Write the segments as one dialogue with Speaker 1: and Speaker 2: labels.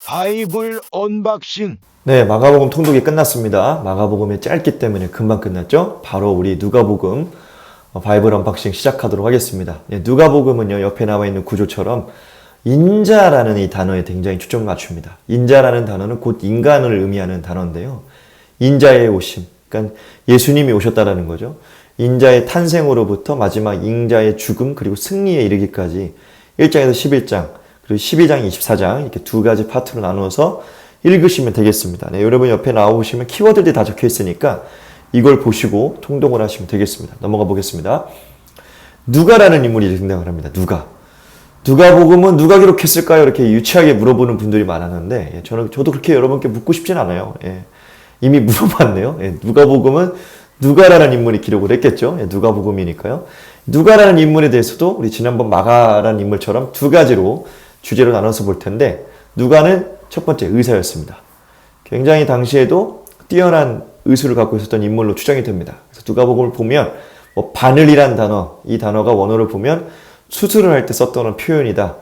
Speaker 1: 바이블 언박싱.
Speaker 2: 네, 마가복음 통독이 끝났습니다. 마가복음이 짧기 때문에 금방 끝났죠? 바로 우리 누가복음 바이블 언박싱 시작하도록 하겠습니다. 네, 누가복음은요, 옆에 나와 있는 구조처럼 인자라는 이 단어에 굉장히 초점을 맞춥니다. 인자라는 단어는 곧 인간을 의미하는 단어인데요. 인자의 오심, 그러니까 예수님이 오셨다라는 거죠. 인자의 탄생으로부터 마지막 인자의 죽음 그리고 승리에 이르기까지 1장에서 11장 그리고 12장, 24장 이렇게 두 가지 파트로 나누어서 읽으시면 되겠습니다. 네, 여러분 옆에 나오시면 키워드들이 다 적혀 있으니까 이걸 보시고 통독을 하시면 되겠습니다. 넘어가 보겠습니다. 누가라는 인물이 등장을 합니다. 누가복음은 누가 기록했을까요? 이렇게 유치하게 물어보는 분들이 많았는데 저도 그렇게 여러분께 묻고 싶진 않아요. 예, 이미 물어봤네요. 예, 누가복음은 누가라는 인물이 기록을 했겠죠. 예, 누가복음이니까요. 누가라는 인물에 대해서도 우리 지난번 마가라는 인물처럼 두 가지로 주제로 나눠서 볼 텐데, 누가는 첫 번째 의사였습니다. 굉장히 당시에도 뛰어난 의술을 갖고 있었던 인물로 추정이 됩니다. 그래서 누가복음을 보면 바늘이란 단어, 이 단어가 원어를 보면 수술을 할 때 썼던 표현이다.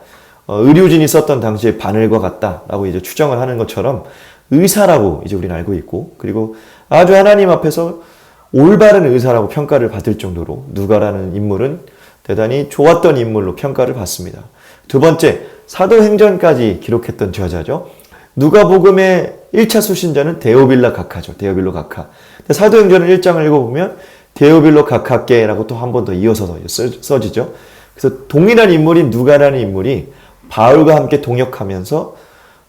Speaker 2: 의료진이 썼던 당시의 바늘과 같다라고 이제 추정을 하는 것처럼 의사라고 이제 우리는 알고 있고, 그리고 아주 하나님 앞에서 올바른 의사라고 평가를 받을 정도로 누가라는 인물은 대단히 좋았던 인물로 평가를 받습니다. 두 번째, 사도행전까지 기록했던 저자죠. 누가복음의 1차 수신자는 데오빌라 각하죠. 데오빌로 각하. 사도행전을 1장을 읽어보면 데오빌로 각하께라고 또 한 번 더 이어서 써지죠. 그래서 동일한 인물인 누가라는 인물이 바울과 함께 동역하면서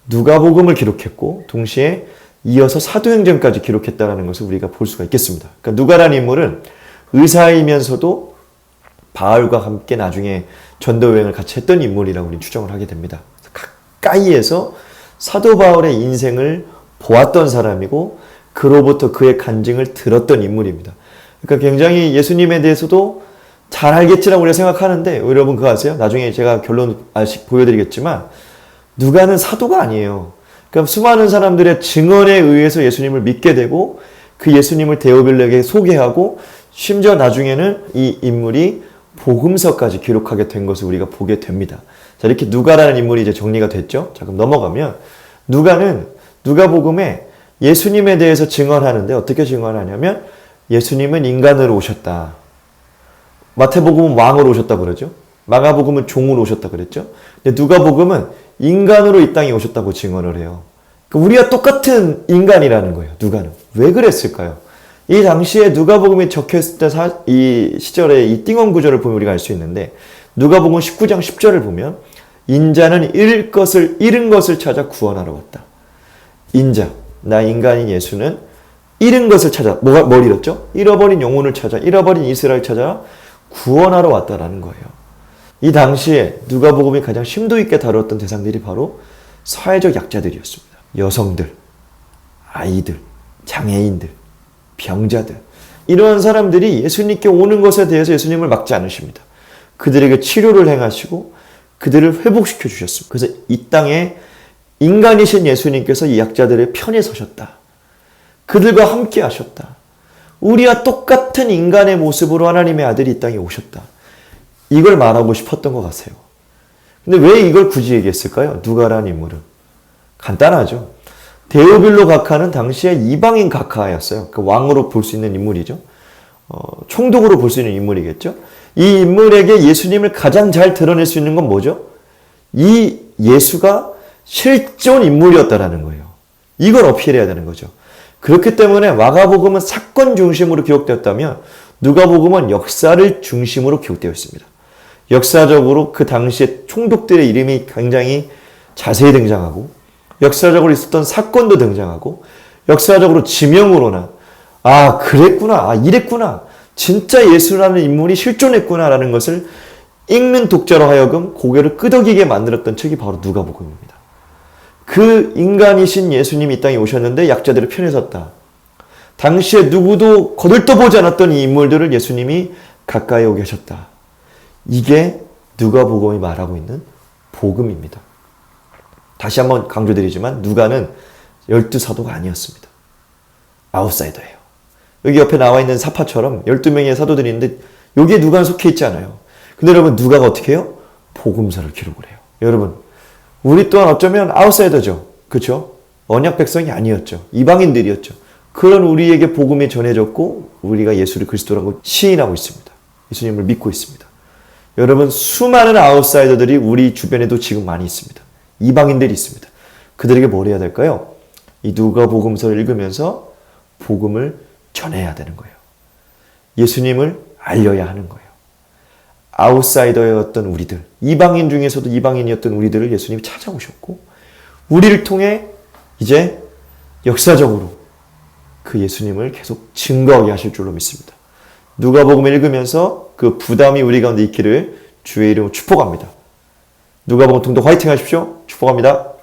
Speaker 2: 누가복음을 기록했고, 동시에 이어서 사도행전까지 기록했다는 것을 우리가 볼 수가 있겠습니다. 그러니까 누가라는 인물은 의사이면서도 바울과 함께 나중에 전도 여행을 같이 했던 인물이라고 우리는 추정을 하게 됩니다. 가까이에서 사도 바울의 인생을 보았던 사람이고, 그로부터 그의 간증을 들었던 인물입니다. 그러니까 굉장히 예수님에 대해서도 잘 알겠지라고 우리가 생각하는데, 여러분 그거 아세요? 나중에 제가 결론 보여드리겠지만 누가는 사도가 아니에요. 그러니까 수많은 사람들의 증언에 의해서 예수님을 믿게 되고, 그 예수님을 데오빌로에게 소개하고, 심지어 나중에는 이 인물이 복음서까지 기록하게 된 것을 우리가 보게 됩니다. 자, 이렇게 누가라는 인물이 이제 정리가 됐죠? 자, 그럼 넘어가면 누가는 누가복음에 예수님에 대해서 증언하는데 어떻게 증언하냐면, 예수님은 인간으로 오셨다. 마태복음은 왕으로 오셨다고 그러죠. 마가복음은 종으로 오셨다고 그랬죠. 근데 누가복음은 인간으로 이 땅에 오셨다고 증언을 해요. 그러니까 우리가 똑같은 인간이라는 거예요. 누가는. 왜 그랬을까요? 이 당시에 누가복음이 적혔을 때 이 시절의 이 띵원 구조를 보면 우리가 알 수 있는데, 누가복음 19장 10절을 보면 인자는 잃은 것을 찾아 구원하러 왔다. 인자, 나 인간인 예수는 잃은 것을 찾아, 뭘 잃었죠? 잃어버린 영혼을 찾아, 잃어버린 이스라엘 찾아 구원하러 왔다라는 거예요. 이 당시에 누가복음이 가장 심도 있게 다루었던 대상들이 바로 사회적 약자들이었습니다. 여성들, 아이들, 장애인들, 병자들, 이러한 사람들이 예수님께 오는 것에 대해서 예수님을 막지 않으십니다. 그들에게 치료를 행하시고 그들을 회복시켜 주셨습니다. 그래서 이 땅에 인간이신 예수님께서 이 약자들의 편에 서셨다. 그들과 함께 하셨다. 우리와 똑같은 인간의 모습으로 하나님의 아들이 이 땅에 오셨다. 이걸 말하고 싶었던 것 같아요. 근데 왜 이걸 굳이 얘기했을까요? 누가라는 인물은. 간단하죠. 데오빌로 각하는 당시에 이방인 각하였어요. 그 왕으로 볼 수 있는 인물이죠. 총독으로 볼 수 있는 인물이겠죠. 이 인물에게 예수님을 가장 잘 드러낼 수 있는 건 뭐죠? 이 예수가 실존 인물이었다라는 거예요. 이걸 어필해야 되는 거죠. 그렇기 때문에 마가복음은 사건 중심으로 기록되었다면 누가복음은 역사를 중심으로 기록되어 있습니다. 역사적으로 그 당시에 총독들의 이름이 굉장히 자세히 등장하고, 역사적으로 있었던 사건도 등장하고, 역사적으로 지명으로나 그랬구나, 이랬구나, 진짜 예수라는 인물이 실존했구나라는 것을 읽는 독자로 하여금 고개를 끄덕이게 만들었던 책이 바로 누가복음입니다. 그 인간이신 예수님이 이 땅에 오셨는데 약자들의 편에 섰다. 당시에 누구도 거들떠보지 않았던 이 인물들을 예수님이 가까이 오게 하셨다. 이게 누가복음이 말하고 있는 복음입니다. 다시 한번 강조드리지만 누가는 12사도가 아니었습니다. 아웃사이더예요. 여기 옆에 나와 있는 사파처럼 12명의 사도들이 있는데 여기에 누가는 속해 있지 않아요. 근데 여러분, 누가가 어떻게 해요? 복음서를 기록을 해요. 여러분, 우리 또한 어쩌면 아웃사이더죠. 그렇죠? 언약 백성이 아니었죠. 이방인들이었죠. 그런 우리에게 복음이 전해졌고 우리가 예수를 그리스도라고 시인하고 있습니다. 예수님을 믿고 있습니다. 여러분, 수많은 아웃사이더들이 우리 주변에도 지금 많이 있습니다. 이방인들이 있습니다. 그들에게 뭘 해야 될까요? 이 누가복음서를 읽으면서 복음을 전해야 되는 거예요. 예수님을 알려야 하는 거예요. 아웃사이더였던 우리들, 이방인 중에서도 이방인이었던 우리들을 예수님이 찾아오셨고 우리를 통해 이제 역사적으로 그 예수님을 계속 증거하게 하실 줄로 믿습니다. 누가복음을 읽으면서 그 부담이 우리 가운데 있기를 주의 이름으로 축복합니다. 누가복음 통독 화이팅 하십시오. 축복합니다.